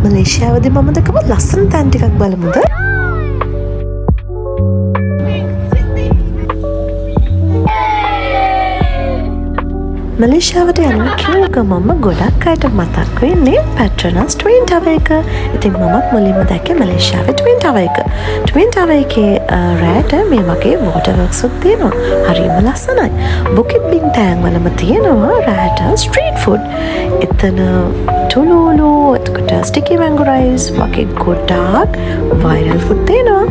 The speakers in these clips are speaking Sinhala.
මලේසියාවේදී මම දැකපු ලස්සන තැන් ටිකක් බලමුද? මලේසියාවට යනවා කියව ගමන්ම ගොඩක් අයට මතක් වෙන්නේ පැට්‍රොනස් ට්වින් ටවර් එක. ඉතින් මමත් මුලින්ම දැක්කේ මලේසියාවේ ට්වින් ටවර් එක. ට්වින් ටවර් එකේ රෑට මේ වගේ වෝටර් වර්ක්ස් උත් තියෙනවා. හරිම ලස්සනයි. බුකිත් බින්තෑන් වලම තියෙනවා රෑට ස්ට්‍රීට් ෆුඩ්. එතන තුලූලු, එතකොට ස්ටිකි මැංගෝ රයිස් වගේ ගොඩාක් වයිරල් ෆුඩ් තියෙනවා.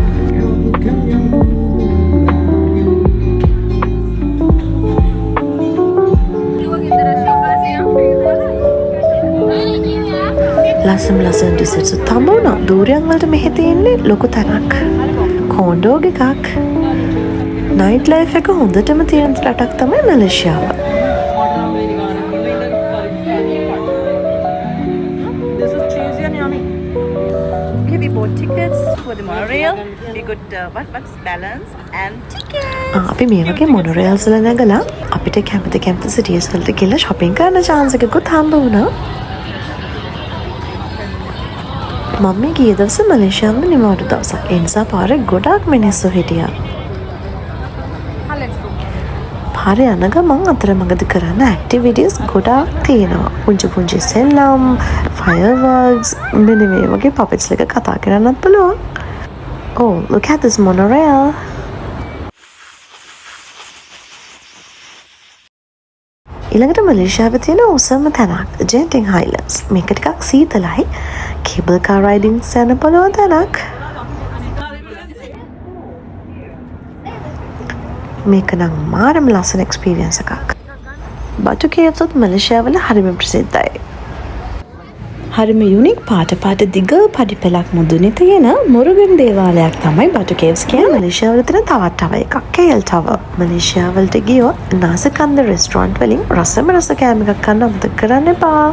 ලස්සන ඩිසර්ට්ස් තඹුණා. දූරයන් වලට මෙහෙ තියෙන්නේ ලොකු තැනක්. කොන්ඩෝග් එකක්. නයිට් ලයිෆ් එක හොඳටම තියෙන රටක් තමයි මලේසියාව. We bought tickets for the monorail. We got what's balance and tickets. අපි මේ වගේ මොනොරේල්ස් වල නැගලා අපිට කැමති සිටිස් වලට ගිහලා shopping කරන්න chance එකකුත් හම්බ වුණා. මම ගිය දවසේ මලේසියාවේ නිවාඩු දවසක්. ඒ නිසා පාරේ ගොඩාක් මිනිස්සු හිටියා. පාරේ යන ගමන් අතරමඟදී කරන්න ඇක්ටිවිටීස් ගොඩාක් තියෙනවා. පුංචි සෙල්ලම්, fireworks, මෙන්න මේ වගේ puppets එක කතා කරන්නත් පුළුවන්. Oh, look at this monorail. ඊළඟට මලේසියාවේ තියෙන උසම තැනක් ජෙන්ටින් හයිලන්ඩ්ස්. මේක ටිකක් සීතලයි. කේබල් කාර් රයිඩින්ග්ස් යන පුළුවන් තැනක්. මේක නම් මාරම ලස්සන එක්ස්පීරියන්ස් එකක්. බටු කේව්ස් උත් මලේසියාවල හරිම ප්‍රසිද්ධයි. හරිම යුනික් පාට දිග පඩිපෙළක් මුදුනේ තියෙන මුරුගන් දේවාලයක් තමයි බටු කේව්ස් කියන්නේ. මලේසියාවල තියෙන තවත් ටවර් එකක් KL ටවර්. මලේසියාවලට ගියොත් නාසකන්ද රෙස්ටොරන්ට් වලින් රසම රස කෑම එකක් කන්න අමතක කරන්න එපා.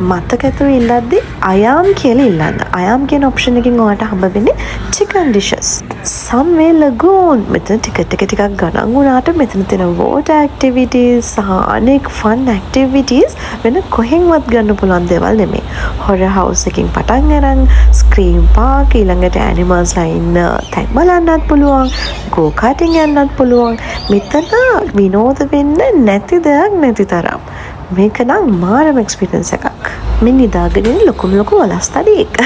මතක ඇතුව ඉල්ලද්දි අයාම් කියලා ඉල්ලන්න. අයාම් කියන ඔප්ෂන් එකකින් ඔයාලට හම්බ වෙන්නේ chicken dishes. Sunway Lagoon. මෙතන ටිකට් එක ටිකක් ගණන් වුණාට මෙතන තියෙන water activities සහ අනෙක් fun activities වෙන කොහෙන්වත් ගන්න පුළුවන් දේවල් නෙමෙයි. horror house එකකින් පටන් අරන් scream park ඊළඟට animals ලා ඉන්න තැන් බලන්නත් පුළුවන්. go karting යන්නත් පුළුවන්. මෙතන විනෝද වෙන්න නැති දෙයක් නැති තරම්. මේක නම් මාරම එක්ස්පීරියන්ස් එකක්. මින් නිදාගෙන ලොකු වලස්තඩියෙක්.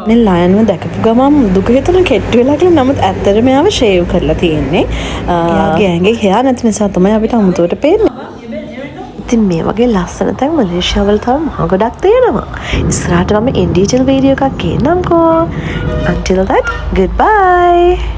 මේ ලයන්ව දැකපු ගමන් දුක හිතෙන කෙට්ටු වෙලා කියලා. නමුත් ඇත්තටම එයාව ෂේව් කරලා තියෙන්නේ. එයාගේ ඇඟේ හෙයා නැති නිසා තමයි අපිට අමුතුවට පේන්නේ. ඉතින් මේ වගේ ලස්සන තැන් මලේසියාවල තව මහ ගොඩක් තියෙනවා. ඉස්සරහට මම ඉන්ඩිවිජුවල් වීඩියෝ එකක් ගේන්නම්කෝ. Until that, goodbye.